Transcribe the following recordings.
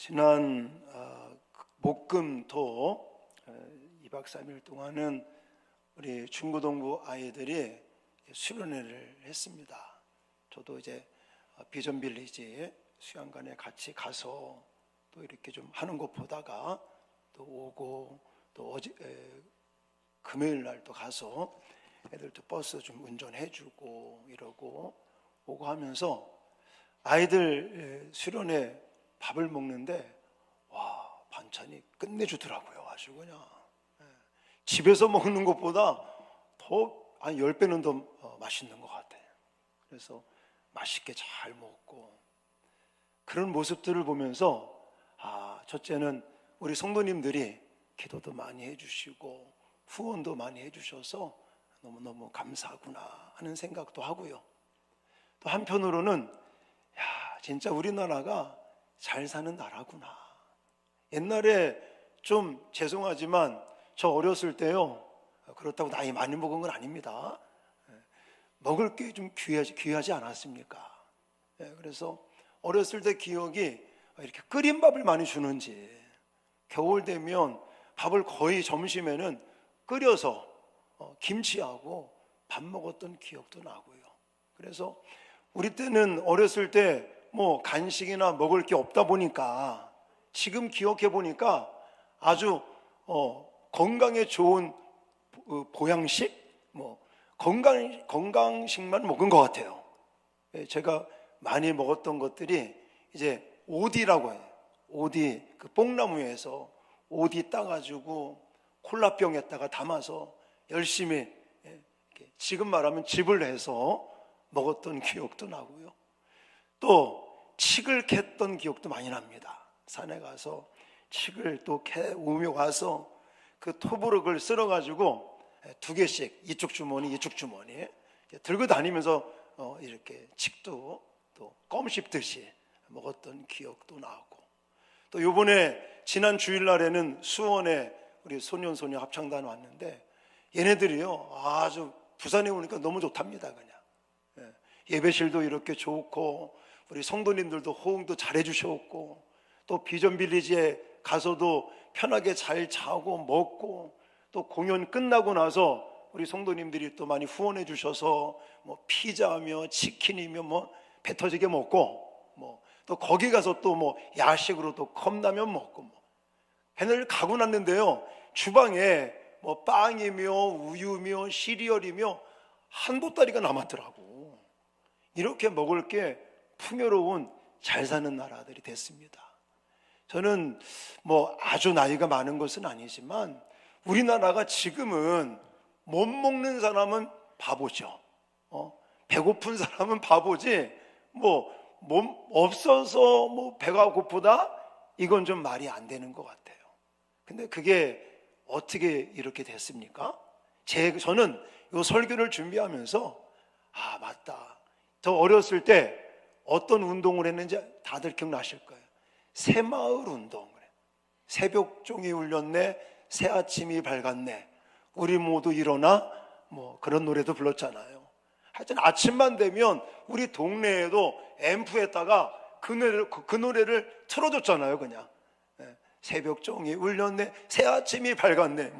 지난 목금토 2박 3일 동안은 우리 중고등부 아이들이 수련회를 했습니다. 저도 이제 비전 빌리지 수양관에 같이 가서 또 이렇게 좀 하는 것 보다가 또 오고, 또 어제 금요일 날 또 가서 애들도 버스 좀 운전해주고 이러고 오고 하면서 아이들 수련회 밥을 먹는데 와, 반찬이 끝내주더라고요. 아주 그냥 집에서 먹는 것보다 더 한 10배는 더 맛있는 것 같아요. 그래서 맛있게 잘 먹고 그런 모습들을 보면서 첫째는 우리 성도님들이 기도도 많이 해주시고 후원도 많이 해주셔서 너무너무 감사하구나 하는 생각도 하고요. 또 한편으로는 진짜 우리나라가 잘 사는 나라구나. 옛날에 좀 죄송하지만 저 어렸을 때요, 그렇다고 나이 많이 먹은 건 아닙니다. 먹을 게 좀 귀하지 않았습니까? 그래서 어렸을 때 기억이 이렇게 끓인 밥을 많이 주는지, 겨울 되면 밥을 거의 점심에는 끓여서 김치하고 밥 먹었던 기억도 나고요. 그래서 우리 때는 어렸을 때 뭐 간식이나 먹을 게 없다 보니까 지금 기억해 보니까 아주 건강에 좋은 보양식, 건강식만 먹은 것 같아요. 제가 많이 먹었던 것들이 이제 오디라고 해요. 오디, 그 뽕나무에서 오디 따가지고 콜라병에다가 담아서 열심히 지금 말하면 즙을 내서 먹었던 기억도 나고요. 또 칡을 캤던 기억도 많이 납니다. 산에 가서 칡을 또 캐오며 와서 그 토부룩을 쓸어가지고 2개씩 이쪽 주머니 이쪽 주머니 들고 다니면서 이렇게 칡도 또 껌 씹듯이 먹었던 기억도 나고, 또 요번에 지난 주일날에는 수원에 우리 소년소녀 합창단 왔는데 얘네들이요 아주 부산에 오니까 너무 좋답니다. 그냥 예배실도 이렇게 좋고 우리 성도님들도 호응도 잘 해주셨고, 또 비전 빌리지에 가서도 편하게 잘 자고 먹고, 또 공연 끝나고 나서 우리 성도님들이 또 많이 후원해 주셔서 뭐 피자며 치킨이며 뭐 배 터지게 먹고, 또 거기 가서 또 뭐 야식으로 또 컵라면 먹고 배를 가고 났는데요, 주방에 뭐 빵이며 우유며 시리얼이며 한 보따리가 남았더라고. 이렇게 먹을 게 풍요로운 잘 사는 나라들이 됐습니다. 저는 뭐 아주 나이가 많은 것은 아니지만 우리나라가 지금은 못 먹는 사람은 바보죠. 배고픈 사람은 바보지, 몸 없어서 배가 고프다, 이건 좀 말이 안 되는 것 같아요. 근데 그게 어떻게 이렇게 됐습니까? 저는 이 설교를 준비하면서 맞다, 저 어렸을 때 어떤 운동을 했는지 다들 기억나실 거예요. 새마을 운동. 새벽종이 울렸네, 새아침이 밝았네, 우리 모두 일어나, 그런 노래도 불렀잖아요. 하여튼 아침만 되면 우리 동네에도 앰프에다가 그 노래를 틀어줬잖아요. 그냥 새벽종이 울렸네, 새아침이 밝았네.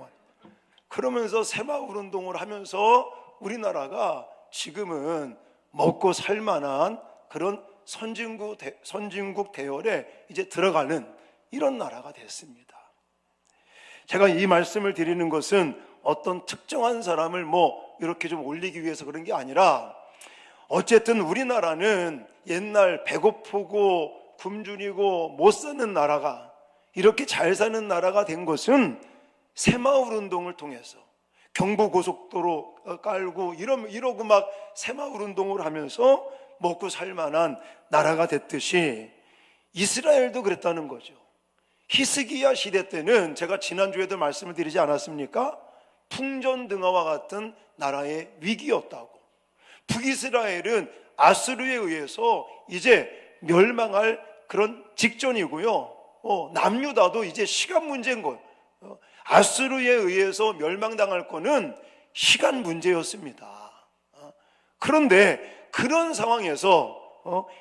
그러면서 새마을 운동을 하면서 우리나라가 지금은 먹고 살만한 그런 선진국 대열에 이제 들어가는 이런 나라가 됐습니다. 제가 이 말씀을 드리는 것은 어떤 특정한 사람을 이렇게 좀 올리기 위해서 그런 게 아니라, 어쨌든 우리나라는 옛날 배고프고 굶주리고 못 사는 나라가 이렇게 잘 사는 나라가 된 것은 새마을 운동을 통해서, 경부고속도로 깔고 이러고 막 새마을 운동을 하면서 먹고 살만한 나라가 됐듯이 이스라엘도 그랬다는 거죠. 히스기야 시대 때는 제가 지난주에도 말씀을 드리지 않았습니까? 풍전등화와 같은 나라의 위기였다고. 북이스라엘은 아수르에 의해서 이제 멸망할 그런 직전이고요. 남유다도 이제 시간 문제인 거예요. 아수르에 의해서 멸망당할 거는 시간 문제였습니다. 그런데 그런 상황에서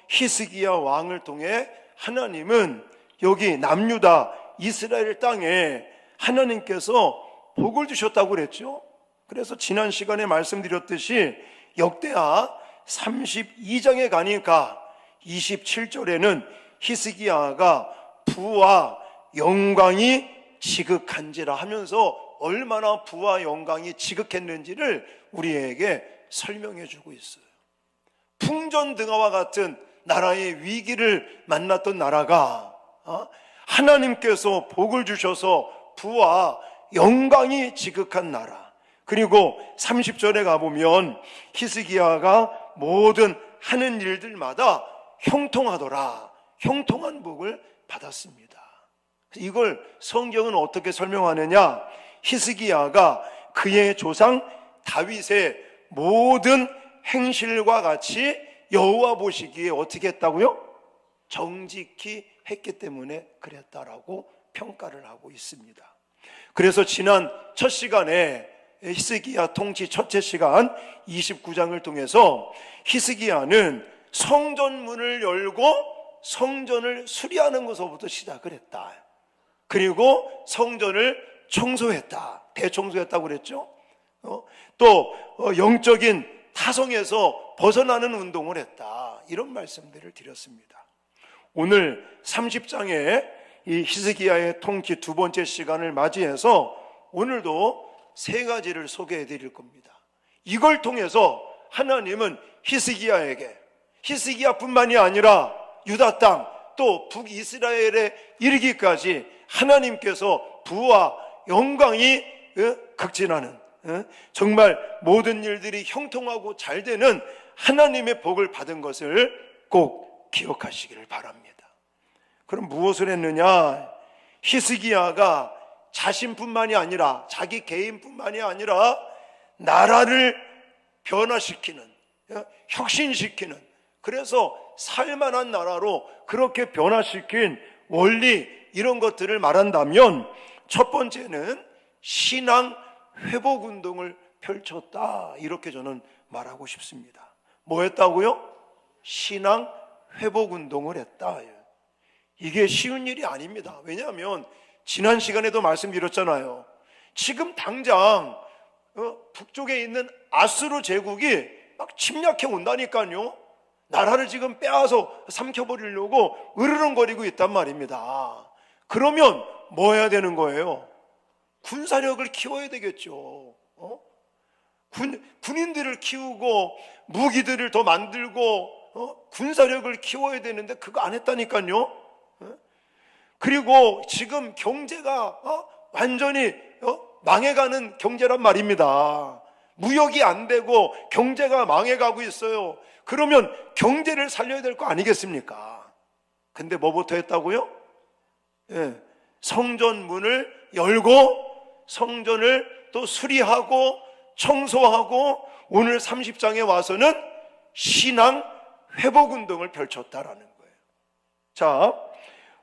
히스기야 왕을 통해 하나님은 여기 남유다 이스라엘 땅에 하나님께서 복을 주셨다고 그랬죠. 그래서 지난 시간에 말씀드렸듯이 역대하 32장에 가니까 27절에는 히스기야가 부와 영광이 지극한지라 하면서 얼마나 부와 영광이 지극했는지를 우리에게 설명해 주고 있어요. 풍전등화와 같은 나라의 위기를 만났던 나라가 하나님께서 복을 주셔서 부와 영광이 지극한 나라. 그리고 30절에 가보면 히스기야가 모든 하는 일들마다 형통하더라. 형통한 복을 받았습니다. 이걸 성경은 어떻게 설명하느냐? 히스기야가 그의 조상 다윗의 모든 행실과 같이 여호와 보시기에 어떻게 했다고요? 정직히 했기 때문에 그랬다라고 평가를 하고 있습니다. 그래서 지난 첫 시간에 히스기야 통치 첫째 시간 29장을 통해서 히스기야는 성전문을 열고 성전을 수리하는 것부터 시작을 했다. 그리고 성전을 청소했다. 대청소했다고 그랬죠. 또 영적인 타성에서 벗어나는 운동을 했다. 이런 말씀들을 드렸습니다. 오늘 30장에 이 히스기야의 통치 두 번째 시간을 맞이해서 오늘도 세 가지를 소개해 드릴 겁니다. 이걸 통해서 하나님은 히스기야에게, 히스기야뿐만이 아니라 유다 땅 또 북이스라엘에 이르기까지 하나님께서 부와 영광이 극진하는, 정말 모든 일들이 형통하고 잘 되는 하나님의 복을 받은 것을 꼭 기억하시기를 바랍니다. 그럼 무엇을 했느냐? 히스기야가 자신뿐만이 아니라, 자기 개인뿐만이 아니라 나라를 변화시키는, 혁신시키는, 그래서 살만한 나라로 그렇게 변화시킨 원리, 이런 것들을 말한다면 첫 번째는 신앙 회복 운동을 펼쳤다, 이렇게 저는 말하고 싶습니다. 뭐 했다고요? 신앙 회복 운동을 했다. 이게 쉬운 일이 아닙니다. 왜냐하면 지난 시간에도 말씀드렸잖아요. 지금 당장 북쪽에 있는 아수르 제국이 막 침략해 온다니까요. 나라를 지금 빼앗아 삼켜버리려고 으르렁거리고 있단 말입니다. 그러면 뭐 해야 되는 거예요? 군사력을 키워야 되겠죠. 군인들을 키우고 무기들을 더 만들고 군사력을 키워야 되는데 그거 안 했다니까요. 그리고 지금 경제가 완전히 망해가는 경제란 말입니다. 무역이 안 되고 경제가 망해가고 있어요. 그러면 경제를 살려야 될 거 아니겠습니까? 근데 뭐부터 했다고요? 성전 문을 열고 성전을 또 수리하고 청소하고 오늘 30장에 와서는 신앙 회복 운동을 펼쳤다라는 거예요. 자,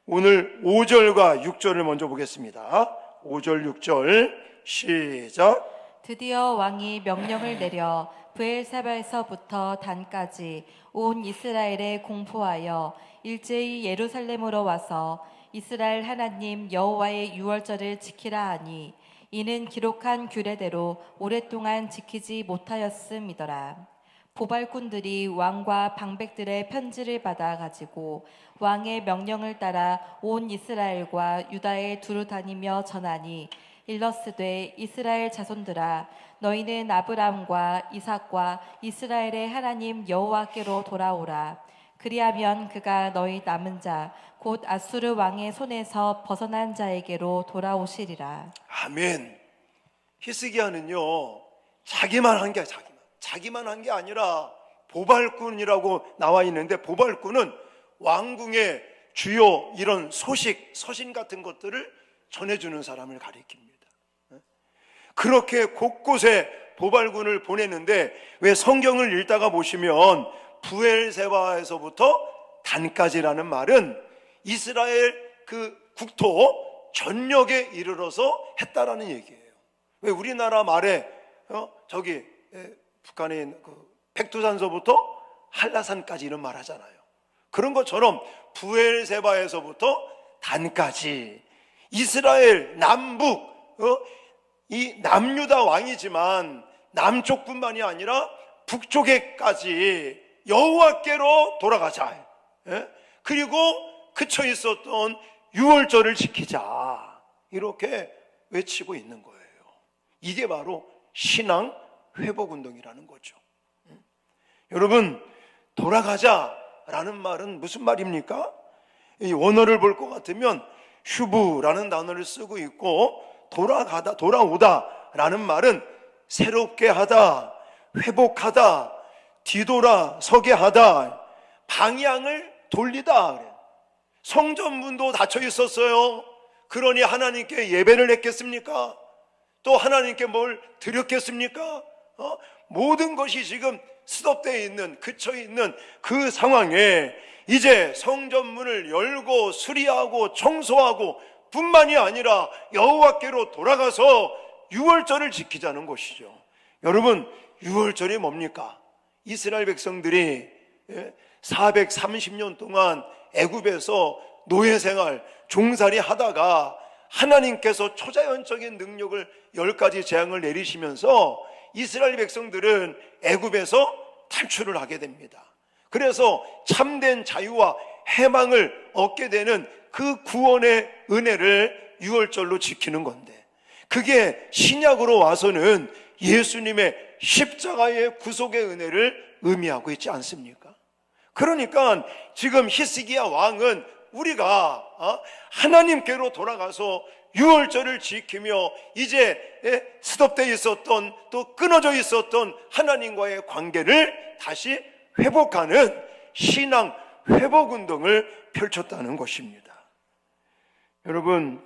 오늘 5절과 6절을 먼저 보겠습니다. 5절 6절 시작. 드디어 왕이 명령을 내려 브엘사바에서부터 단까지 온 이스라엘에 공포하여 일제히 예루살렘으로 와서 이스라엘 하나님 여호와의 유월절을 지키라 하니 이는 기록한 규례대로 오랫동안 지키지 못하였음이더라. 보발꾼들이 왕과 방백들의 편지를 받아 가지고 왕의 명령을 따라 온 이스라엘과 유다에 두루 다니며 전하니 일러스되 이스라엘 자손들아 너희는 아브람과 이삭과 이스라엘의 하나님 여호와께로 돌아오라. 그리하면 그가 너희 남은 자 곧 아수르 왕의 손에서 벗어난 자에게로 돌아오시리라. 아멘. 히스기야는요 자기만 한 게 자기만 한 게 아니라 보발꾼이라고 나와 있는데, 보발꾼은 왕궁의 주요 이런 소식, 서신 같은 것들을 전해주는 사람을 가리킵니다. 그렇게 곳곳에 보발군을 보내는데, 왜 성경을 읽다가 보시면 부엘세바에서부터 단까지라는 말은 이스라엘 그 국토 전역에 이르러서 했다라는 얘기예요. 왜 우리나라 말에 저기 북한에 있는 그 백두산서부터 한라산까지 이런 말 하잖아요. 그런 것처럼 부엘세바에서부터 단까지 이스라엘 남북 이 남유다 왕이지만 남쪽뿐만이 아니라 북쪽에까지 여호와께로 돌아가자. 그리고 그쳐 있었던 유월절을 지키자. 이렇게 외치고 있는 거예요. 이게 바로 신앙 회복 운동이라는 거죠. 여러분, 돌아가자라는 말은 무슨 말입니까? 이 원어를 볼 것 같으면 슈브라는 단어를 쓰고 있고, 돌아가다, 돌아오다라는 말은 새롭게 하다, 회복하다, 뒤돌아서게 하다, 방향을 돌리다. 그래. 성전문도 닫혀 있었어요. 그러니 하나님께 예배를 했겠습니까? 또 하나님께 뭘 드렸겠습니까? 모든 것이 지금 스톱되어 있는, 그쳐 있는 그 상황에 이제 성전문을 열고 수리하고 청소하고 뿐만이 아니라 여호와께로 돌아가서 유월절을 지키자는 것이죠. 여러분, 유월절이 뭡니까? 이스라엘 백성들이 430년 동안 애굽에서 노예생활, 종살이 하다가 하나님께서 초자연적인 능력을 10가지 재앙을 내리시면서 이스라엘 백성들은 애굽에서 탈출을 하게 됩니다. 그래서 참된 자유와 해방을 얻게 되는 그 구원의 은혜를 유월절로 지키는 건데, 그게 신약으로 와서는 예수님의 십자가의 구속의 은혜를 의미하고 있지 않습니까? 그러니까 지금 히스기야 왕은 우리가 하나님께로 돌아가서 유월절을 지키며 이제 스톱되어 있었던, 또 끊어져 있었던 하나님과의 관계를 다시 회복하는 신앙 회복 운동을 펼쳤다는 것입니다. 여러분,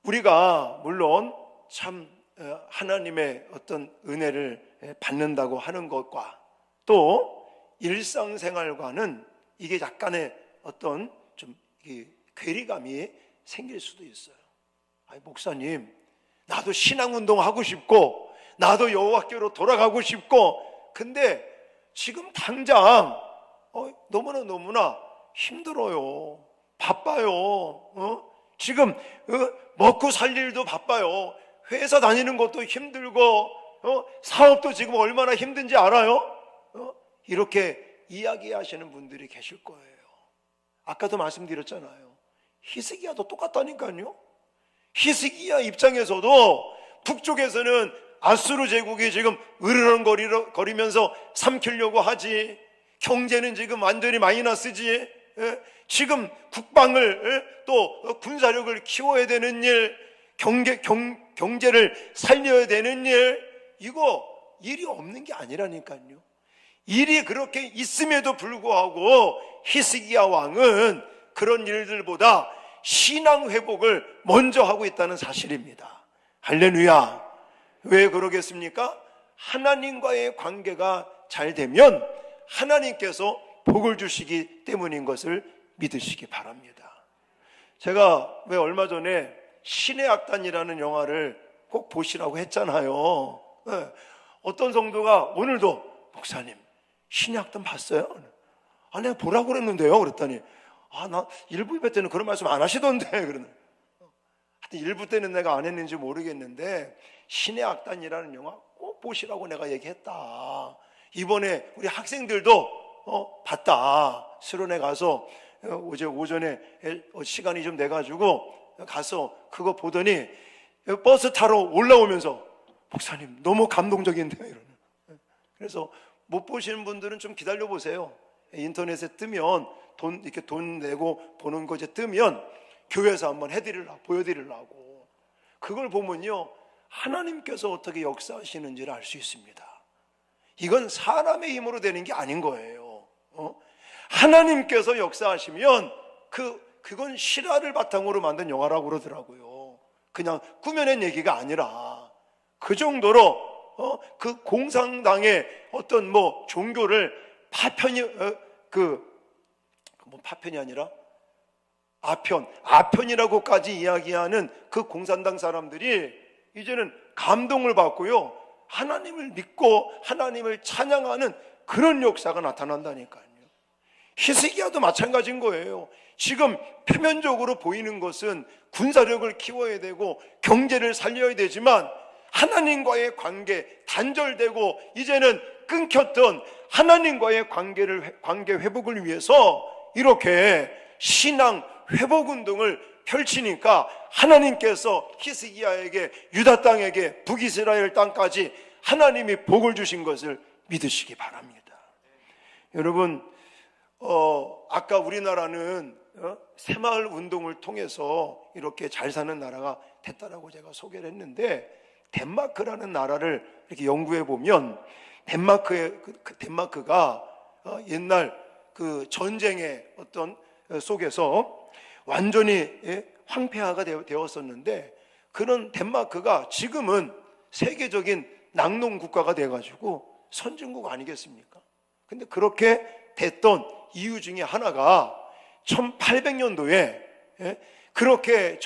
우리가 물론 참 하나님의 어떤 은혜를 받는다고 하는 것과 또 일상생활과는 이게 약간의 어떤 좀 괴리감이 생길 수도 있어요. 아니, 목사님, 나도 신앙운동 하고 싶고 나도 여호와께로 돌아가고 싶고, 근데 지금 당장 너무나 힘들어요. 바빠요. 지금 먹고 살 일도 바빠요. 회사 다니는 것도 힘들고 사업도 지금 얼마나 힘든지 알아요? 이렇게 이야기하시는 분들이 계실 거예요. 아까도 말씀드렸잖아요. 히스기야도 똑같다니까요. 히스기야 입장에서도 북쪽에서는 아수르 제국이 지금 으르렁거리면서 삼키려고 하지, 경제는 지금 완전히 마이너스지, 지금 국방을 또 군사력을 키워야 되는 일, 경제를 살려야 되는 일, 이거 일이 없는 게 아니라니까요. 일이 그렇게 있음에도 불구하고 히스기야 왕은 그런 일들보다 신앙 회복을 먼저 하고 있다는 사실입니다. 할렐루야. 왜 그러겠습니까? 하나님과의 관계가 잘 되면 하나님께서 복을 주시기 때문인 것을 믿으시기 바랍니다. 제가 왜 얼마 전에 신의 악단이라는 영화를 꼭 보시라고 했잖아요. 어떤 성도가 오늘도 목사님 신의 악단 봤어요? 내가 보라고 그랬는데요. 그랬더니 나 일부 예배 때는 그런 말씀 안 하시던데. 그러는. 하여튼 일부 때는 내가 안 했는지 모르겠는데 신의 악단이라는 영화 꼭 보시라고 내가 얘기했다. 이번에 우리 학생들도 봤다. 수련회 가서 어제 오전에 시간이 좀 돼가지고 가서 그거 보더니 버스 타러 올라오면서 목사님 너무 감동적인데요. 이러는. 그래서 못 보시는 분들은 좀 기다려 보세요. 인터넷에 뜨면 이렇게 돈 내고 보는 거 이제 뜨면 교회에서 한번 보여드리려고. 그걸 보면요, 하나님께서 어떻게 역사하시는지를 알 수 있습니다. 이건 사람의 힘으로 되는 게 아닌 거예요. 하나님께서 역사하시면 그건 실화를 바탕으로 만든 영화라고 그러더라고요. 그냥 꾸며낸 얘기가 아니라 그 정도로 그 공산당의 어떤 종교를 파편이 아니라 아편이라고까지 이야기하는 그 공산당 사람들이 이제는 감동을 받고요, 하나님을 믿고 하나님을 찬양하는 그런 역사가 나타난다니까요. 히스기야도 마찬가지인 거예요. 지금 표면적으로 보이는 것은 군사력을 키워야 되고 경제를 살려야 되지만 하나님과의 관계, 단절되고 이제는 끊겼던 하나님과의 관계 회복을 위해서 이렇게 신앙 회복 운동을 펼치니까 하나님께서 히스기야에게, 유다 땅에게, 북이스라엘 땅까지 하나님이 복을 주신 것을 믿으시기 바랍니다. 여러분, 아까 우리나라는 새마을 운동을 통해서 이렇게 잘 사는 나라가 됐다라고 제가 소개를 했는데, 덴마크라는 나라를 이렇게 연구해 보면 덴마크가 옛날 그 전쟁의 어떤 속에서 완전히 황폐화가 되었었는데, 그런 덴마크가 지금은 세계적인 낙농 국가가 돼가지고 선진국 아니겠습니까? 근데 그렇게 됐던 이유 중에 하나가 1800년도에 그렇게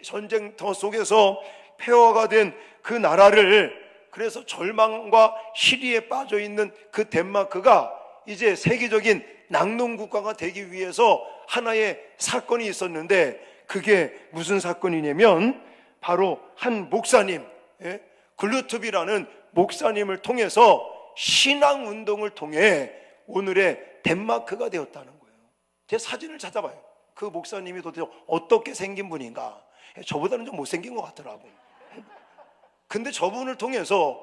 전쟁터 속에서 폐허가 된 그 나라를, 그래서 절망과 시리에 빠져 있는 그 덴마크가 이제 세계적인 낙농 국가가 되기 위해서 하나의 사건이 있었는데, 그게 무슨 사건이냐면 바로 한 목사님, 글루트비라는 목사님을 통해서 신앙 운동을 통해 오늘의 덴마크가 되었다는 거예요. 제 사진을 찾아봐요. 그 목사님이 도대체 어떻게 생긴 분인가? 저보다는 좀 못생긴 것 같더라고요. 근데 저분을 통해서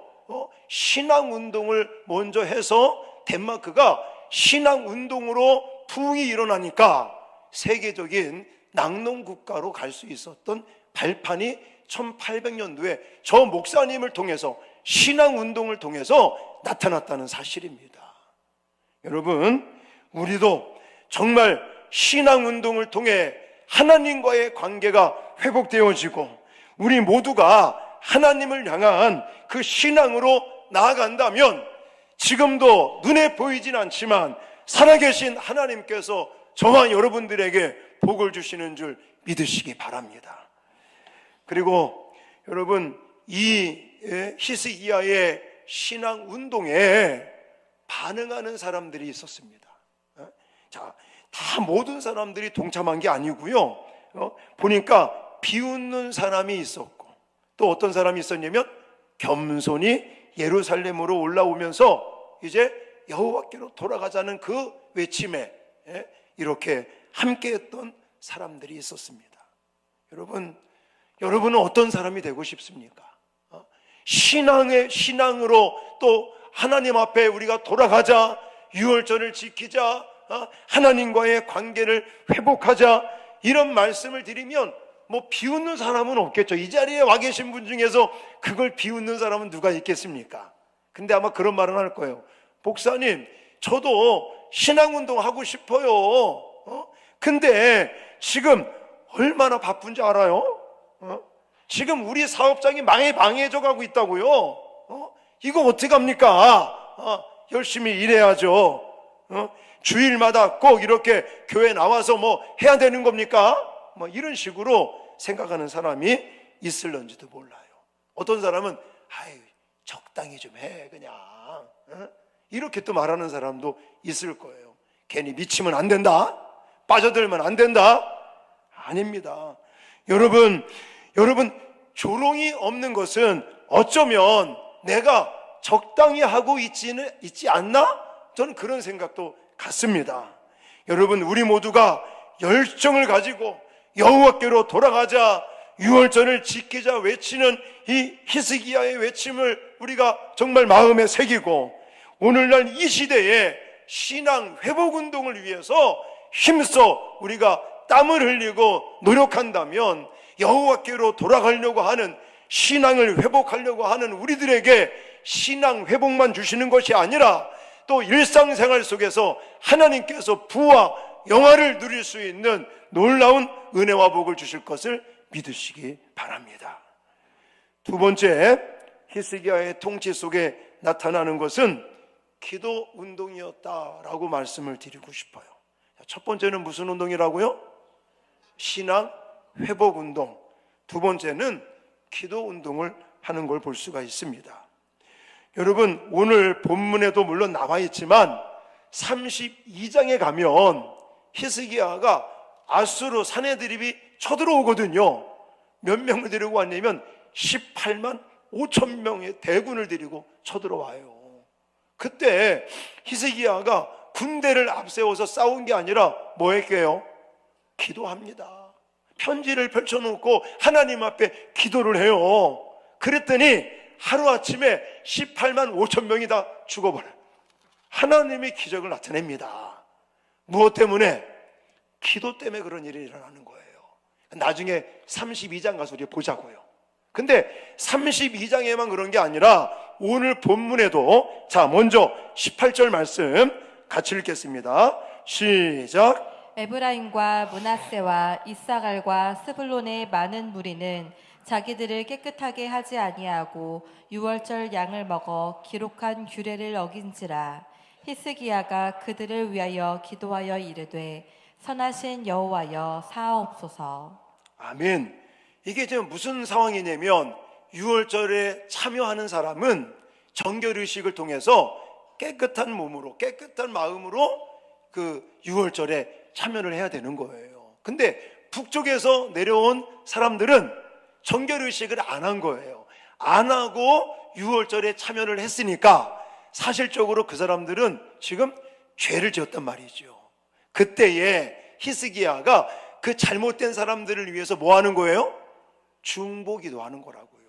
신앙 운동을 먼저 해서 덴마크가 신앙 운동으로 부흥이 일어나니까 세계적인 낙농 국가로 갈 수 있었던 발판이 1800년도에 저 목사님을 통해서, 신앙 운동을 통해서 나타났다는 사실입니다. 여러분, 우리도 정말 신앙 운동을 통해 하나님과의 관계가 회복되어지고 우리 모두가 하나님을 향한 그 신앙으로 나아간다면 지금도 눈에 보이진 않지만 살아계신 하나님께서 저와 여러분들에게 복을 주시는 줄 믿으시기 바랍니다. 그리고 여러분, 이 히스기야의 신앙 운동에 반응하는 사람들이 있었습니다. 자, 다 모든 사람들이 동참한 게 아니고요. 보니까 비웃는 사람이 있었고, 또 어떤 사람이 있었냐면 겸손히 예루살렘으로 올라오면서 이제 여호와께로 돌아가자는 그 외침에 이렇게 함께했던 사람들이 있었습니다. 여러분은 어떤 사람이 되고 싶습니까? 신앙으로 또 하나님 앞에 우리가 돌아가자, 유월절을 지키자, 하나님과의 관계를 회복하자, 이런 말씀을 드리면 뭐 비웃는 사람은 없겠죠. 이 자리에 와 계신 분 중에서 그걸 비웃는 사람은 누가 있겠습니까? 근데 아마 그런 말은 할 거예요. 목사님, 저도 신앙운동 하고 싶어요. 근데 지금 얼마나 바쁜지 알아요? 지금 우리 사업장이 망해져 가고 있다고요. 이거 어떡합니까? 열심히 일해야죠. 주일마다 꼭 이렇게 교회 나와서 뭐 해야 되는 겁니까? 뭐 이런 식으로 생각하는 사람이 있을런지도 몰라요. 어떤 사람은 아유, 적당히 좀 해 그냥, 이렇게 또 말하는 사람도 있을 거예요. 괜히 미치면 안 된다, 빠져들면 안 된다. 아닙니다. 여러분, 조롱이 없는 것은 어쩌면 내가 적당히 하고 있지 않나? 저는 그런 생각도 같습니다. 여러분, 우리 모두가 열정을 가지고 여호와께로 돌아가자, 유월절을 지키자 외치는 이 히스기야의 외침을 우리가 정말 마음에 새기고, 오늘날 이 시대에 신앙 회복 운동을 위해서 힘써 우리가 땀을 흘리고 노력한다면 여호와께로 돌아가려고 하는, 신앙을 회복하려고 하는 우리들에게 신앙 회복만 주시는 것이 아니라 또 일상생활 속에서 하나님께서 부와 영화를 누릴 수 있는 놀라운 은혜와 복을 주실 것을 믿으시기 바랍니다. 두 번째, 히스기야의 통치 속에 나타나는 것은 기도 운동이었다라고 말씀을 드리고 싶어요. 첫 번째는 무슨 운동이라고요? 신앙 회복 운동. 두 번째는 기도 운동을 하는 걸 볼 수가 있습니다. 여러분, 오늘 본문에도 물론 나와 있지만 32장에 가면 히스기야가 아수르 사내들이 쳐들어오거든요. 몇 명을 데리고 왔냐면 18만 5천 명의 대군을 데리고 쳐들어와요. 그때 히스기야가 군대를 앞세워서 싸운 게 아니라 뭐 했게요? 기도합니다. 편지를 펼쳐놓고 하나님 앞에 기도를 해요. 그랬더니 하루아침에 18만 5천 명이 다 죽어버려요. 하나님의 기적을 나타냅니다. 무엇 때문에? 기도 때문에 그런 일이 일어나는 거예요. 나중에 32장 가서 우리 보자고요. 근데 32장에만 그런 게 아니라 오늘 본문에도, 자, 먼저 18절 말씀 같이 읽겠습니다. 시작. 에브라임과 므낫세와 이사갈과 스불론의 많은 무리는 자기들을 깨끗하게 하지 아니하고 유월절 양을 먹어 기록한 규례를 어긴지라. 히스기야가 그들을 위하여 기도하여 이르되 선하신 여호와여 사하옵소서. 아멘. 이게 지금 무슨 상황이냐면 유월절에 참여하는 사람은 정결의식을 통해서 깨끗한 몸으로, 깨끗한 마음으로 그 유월절에 참여를 해야 되는 거예요. 근데 북쪽에서 내려온 사람들은 정결의식을 안 한 거예요. 안 하고 유월절에 참여를 했으니까 사실적으로 그 사람들은 지금 죄를 지었단 말이죠. 그때에 히스기야가 그 잘못된 사람들을 위해서 뭐 하는 거예요? 중보기도 하는 거라고요.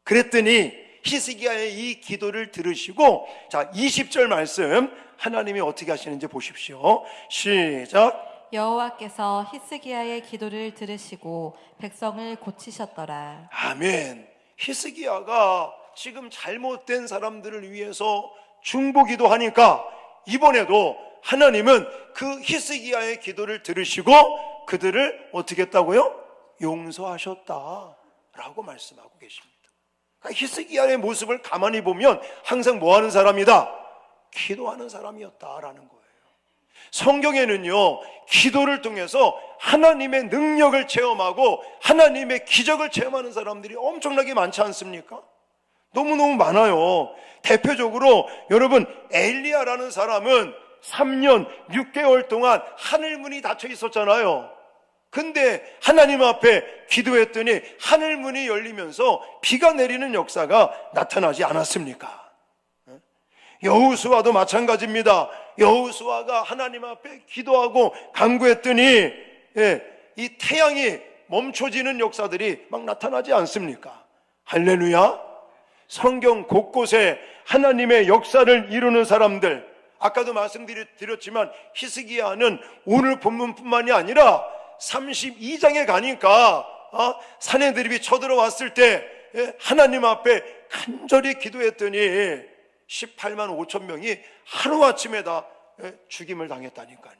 그랬더니 히스기야의 이 기도를 들으시고, 자, 20절 말씀 하나님이 어떻게 하시는지 보십시오. 시작. 여호와께서 히스기야의 기도를 들으시고 백성을 고치셨더라. 아멘. 히스기야가 지금 잘못된 사람들을 위해서 중보기도 하니까 이번에도 하나님은 그 히스기야의 기도를 들으시고 그들을 어떻게 했다고요? 용서하셨다라고 말씀하고 계십니다. 그러니까 히스기야의 모습을 가만히 보면 항상 뭐 하는 사람이다? 기도하는 사람이었다라는 거예요. 성경에는요, 기도를 통해서 하나님의 능력을 체험하고 하나님의 기적을 체험하는 사람들이 엄청나게 많지 않습니까? 너무너무 많아요. 대표적으로 여러분, 엘리야라는 사람은 3년 6개월 동안 하늘문이 닫혀 있었잖아요. 근데 하나님 앞에 기도했더니 하늘문이 열리면서 비가 내리는 역사가 나타나지 않았습니까? 여호수아도 마찬가지입니다. 여호수아가 하나님 앞에 기도하고 간구했더니 이 태양이 멈춰지는 역사들이 막 나타나지 않습니까? 할렐루야. 성경 곳곳에 하나님의 역사를 이루는 사람들, 아까도 말씀드렸지만 히스기야는 오늘 본문뿐만이 아니라 32장에 가니까 사내들이 쳐들어왔을 때 하나님 앞에 간절히 기도했더니 18만 5천 명이 하루아침에 다 죽임을 당했다니까요.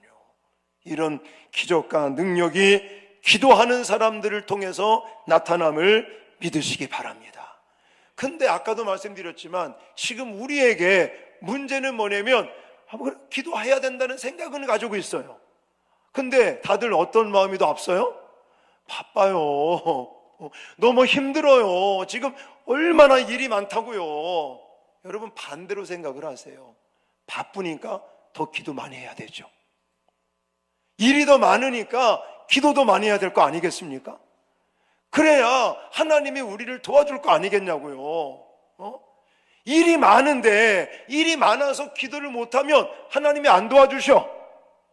이런 기적과 능력이 기도하는 사람들을 통해서 나타남을 믿으시기 바랍니다. 근데 아까도 말씀드렸지만 지금 우리에게 문제는 뭐냐면 기도해야 된다는 생각은 가지고 있어요. 근데 다들 어떤 마음이 더 앞서요? 바빠요. 너무 힘들어요. 지금 얼마나 일이 많다고요. 여러분, 반대로 생각을 하세요. 바쁘니까 더 기도 많이 해야 되죠. 일이 더 많으니까 기도도 많이 해야 될 거 아니겠습니까? 그래야 하나님이 우리를 도와줄 거 아니겠냐고요. 일이 많은데, 일이 많아서 기도를 못하면 하나님이 안 도와주셔.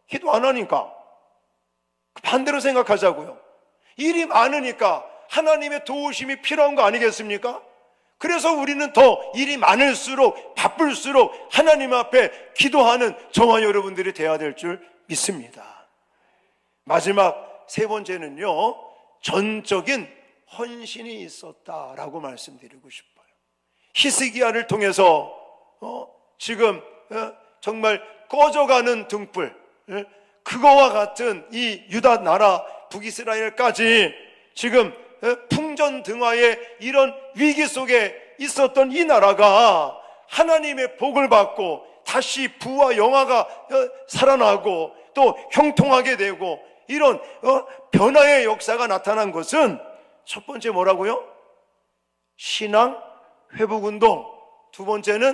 기도 안 하니까. 반대로 생각하자고요. 일이 많으니까 하나님의 도우심이 필요한 거 아니겠습니까? 그래서 우리는 더 일이 많을수록, 바쁠수록 하나님 앞에 기도하는 저와 여러분들이 되어야 될 줄 믿습니다. 마지막 세 번째는요, 전적인 헌신이 있었다라고 말씀드리고 싶어요. 히스기야를 통해서 지금 정말 꺼져가는 등불, 그거와 같은 이 유다 나라 북이스라엘까지 지금 풍전등화의 이런 위기 속에 있었던 이 나라가 하나님의 복을 받고 다시 부와 영화가 살아나고 또 형통하게 되고 이런 변화의 역사가 나타난 것은 첫 번째 뭐라고요? 신앙 회복운동, 두 번째는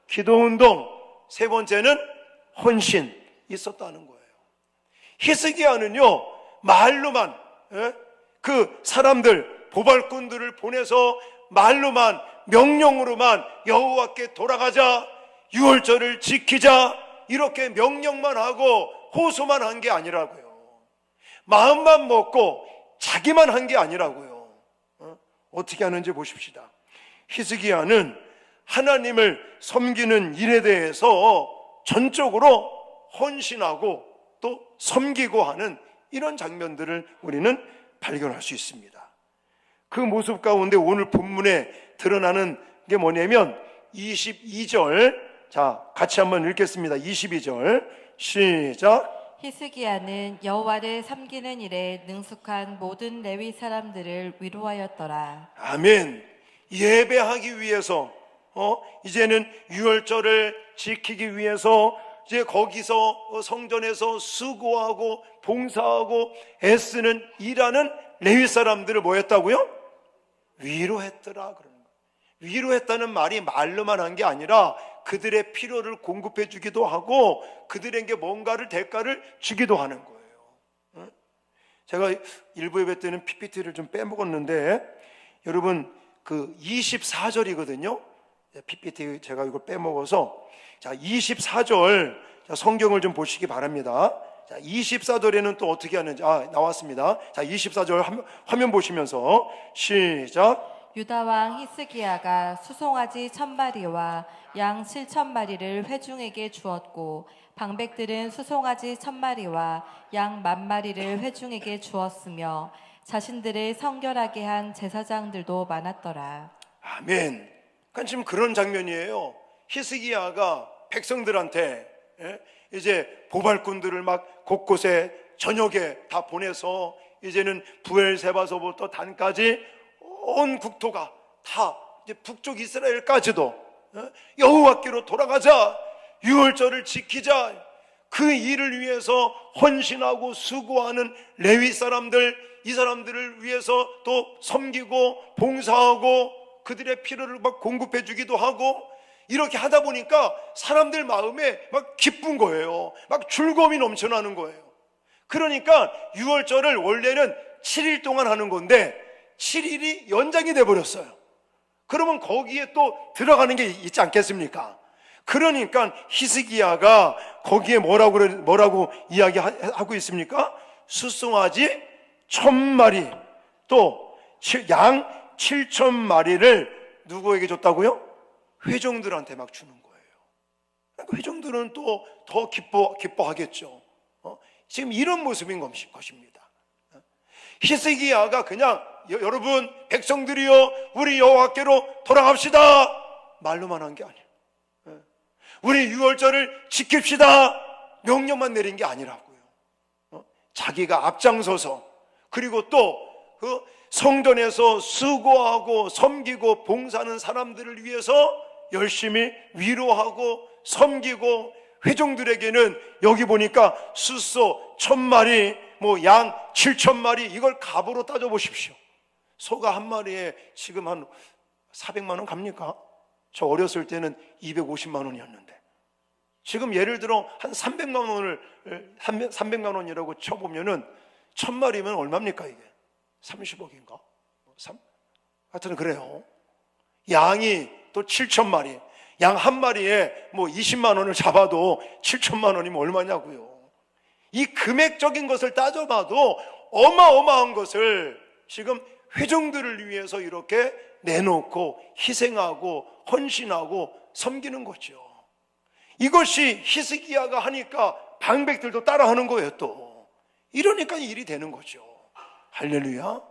기도운동, 세 번째는 헌신 있었다는 거예요. 히스기야는요, 말로만 그 사람들 보발꾼들을 보내서 말로만 명령으로만 여호와께 돌아가자, 유월절을 지키자, 이렇게 명령만 하고 호소만 한 게 아니라고요. 마음만 먹고 자기만 한 게 아니라고요. 어떻게 하는지 보십시다. 히스기야는 하나님을 섬기는 일에 대해서 전적으로 헌신하고 또 섬기고 하는 이런 장면들을 우리는 발견할 수 있습니다. 그 모습 가운데 오늘 본문에 드러나는 게 뭐냐면 22절, 자 같이 한번 읽겠습니다. 22절 시작. 히스기야는 여호와를 섬기는 일에 능숙한 모든 레위 사람들을 위로하였더라. 아멘. 예배하기 위해서 이제는 유월절을 지키기 위해서 이제 거기서 성전에서 수고하고 봉사하고 애쓰는 일하는 레위 사람들을 뭐 했다고요? 위로했더라 그러는 거예요. 위로했다는 말이 말로만 한 게 아니라 그들의 필요를 공급해 주기도 하고 그들에게 뭔가를 대가를 주기도 하는 거예요. 제가 일부 예배 때는 PPT를 좀 빼먹었는데 여러분 그 24절이거든요. PPT 제가 이걸 빼먹어서 자 24절 성경을 좀 보시기 바랍니다. 자 24절에는 또 어떻게 하는지 나왔습니다. 자 24절 화면 보시면서 시작. 유다 왕 히스기야가 수송아지 1000마리와 양 7000마리를 회중에게 주었고 방백들은 수송아지 1000마리와 양 10,000마리를 회중에게 주었으며 자신들을 성결하게 한 제사장들도 많았더라. 아멘. 그러니까 지금 그런 장면이에요. 히스기야가 백성들한테 이제 보발꾼들을 막 곳곳에 저녁에 다 보내서 이제는 부엘세바서부터 단까지 온 국토가 다 이제 북쪽 이스라엘까지도 여호와께로 돌아가자, 유월절을 지키자, 그 일을 위해서 헌신하고 수고하는 레위 사람들, 이 사람들을 위해서 또 섬기고 봉사하고 그들의 필요를 막 공급해 주기도 하고 이렇게 하다 보니까 사람들 마음에 막 기쁜 거예요. 막 즐거움이 넘쳐나는 거예요. 그러니까 유월절을 원래는 7일 동안 하는 건데 7일이 연장이 돼 버렸어요. 그러면 거기에 또 들어가는 게 있지 않겠습니까? 그러니까 히스기야가 거기에 뭐라고 이야기하고 있습니까? 수송아지 1000마리 또 양 7000마리를 누구에게 줬다고요? 회중들한테 막 주는 거예요. 그러니까 회중들은 또 더 기뻐하겠죠. 지금 이런 모습인 것입니다. 히스기야가 그냥 여러분 백성들이여 우리 여호와께로 돌아갑시다 말로만 한 게 아니에요. 우리 유월절을 지킵시다 명령만 내린 게 아니라고요. 자기가 앞장서서 그리고 또 그 성전에서 수고하고 섬기고 봉사하는 사람들을 위해서 열심히 위로하고 섬기고 회중들에게는 여기 보니까 숫소 1000마리 뭐 양 7000마리 이걸 값으로 따져보십시오. 소가 한 마리에 지금 한 400만 원 갑니까? 저 어렸을 때는 250만 원이었는데 지금 예를 들어 한 300만 원이라고 쳐보면은 1000마리면 얼마입니까 이게? 30억인가? 하여튼 그래요. 양이 또 7000마리 양 한 마리에 뭐 20만 원을 잡아도 7천만 원이면 얼마냐고요. 이 금액적인 것을 따져봐도 어마어마한 것을 지금 회중들을 위해서 이렇게 내놓고 희생하고 헌신하고 섬기는 거죠. 이것이 히스기야가 하니까 방백들도 따라하는 거예요. 또 이러니까 일이 되는 거죠. 할렐루야.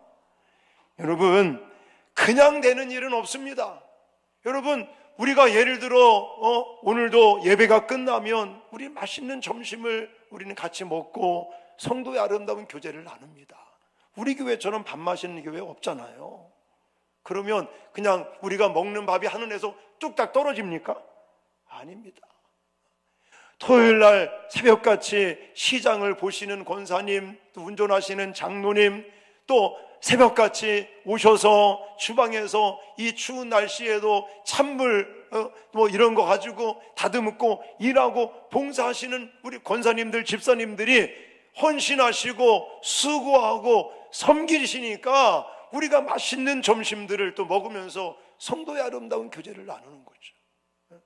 여러분 그냥 되는 일은 없습니다. 여러분 우리가 예를 들어 오늘도 예배가 끝나면 우리 맛있는 점심을 우리는 같이 먹고 성도의 아름다운 교제를 나눕니다. 우리 교회처럼 밥 마시는 교회 없잖아요. 그러면 그냥 우리가 먹는 밥이 하늘에서 뚝딱 떨어집니까? 아닙니다. 토요일날 새벽같이 시장을 보시는 권사님, 또 운전하시는 장로님, 또 새벽같이 오셔서 주방에서 이 추운 날씨에도 찬물 뭐 이런 거 가지고 다듬고 일하고 봉사하시는 우리 권사님들, 집사님들이 헌신하시고 수고하고 섬기시니까 우리가 맛있는 점심들을 또 먹으면서 성도의 아름다운 교제를 나누는 거죠.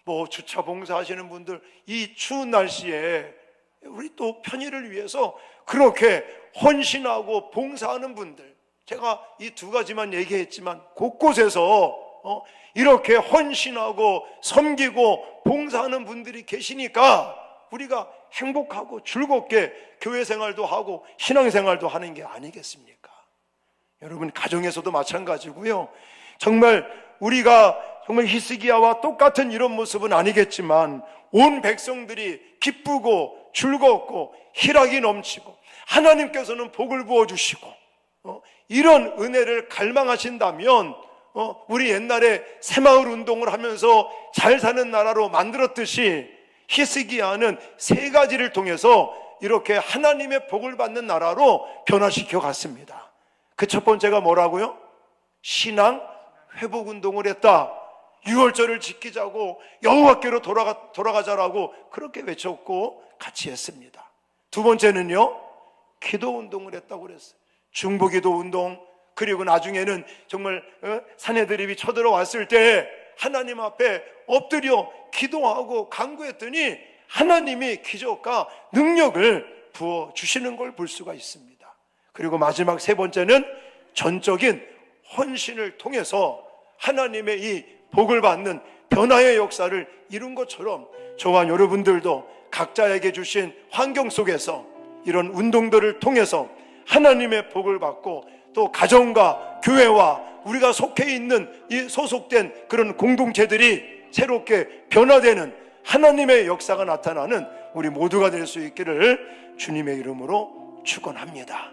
뭐 주차 봉사하시는 분들 이 추운 날씨에 우리 또 편의를 위해서 그렇게 헌신하고 봉사하는 분들, 제가 이 두 가지만 얘기했지만 곳곳에서 이렇게 헌신하고 섬기고 봉사하는 분들이 계시니까 우리가 행복하고 즐겁게 교회 생활도 하고 신앙 생활도 하는 게 아니겠습니까? 여러분, 가정에서도 마찬가지고요. 정말 우리가 정말 히스기야와 똑같은 이런 모습은 아니겠지만 온 백성들이 기쁘고 즐겁고 희락이 넘치고 하나님께서는 복을 부어주시고 이런 은혜를 갈망하신다면 우리 옛날에 새마을 운동을 하면서 잘 사는 나라로 만들었듯이 히스기야는 세 가지를 통해서 이렇게 하나님의 복을 받는 나라로 변화시켜 갔습니다. 그 첫 번째가 뭐라고요? 신앙 회복 운동을 했다. 유월절을 지키자고, 여호와께로 돌아가자라고 그렇게 외쳤고 같이 했습니다. 두 번째는요, 기도 운동을 했다고 그랬어요. 중보기도 운동. 그리고 나중에는 정말 사내들이 쳐들어왔을 때 하나님 앞에 엎드려 기도하고 간구했더니 하나님이 기적과 능력을 부어주시는 걸 볼 수가 있습니다. 그리고 마지막 세 번째는 전적인 헌신을 통해서 하나님의 이 복을 받는 변화의 역사를 이룬 것처럼 저와 여러분들도 각자에게 주신 환경 속에서 이런 운동들을 통해서 하나님의 복을 받고 또 가정과 교회와 우리가 속해 있는 이 소속된 그런 공동체들이 새롭게 변화되는 하나님의 역사가 나타나는 우리 모두가 될 수 있기를 주님의 이름으로 축원합니다.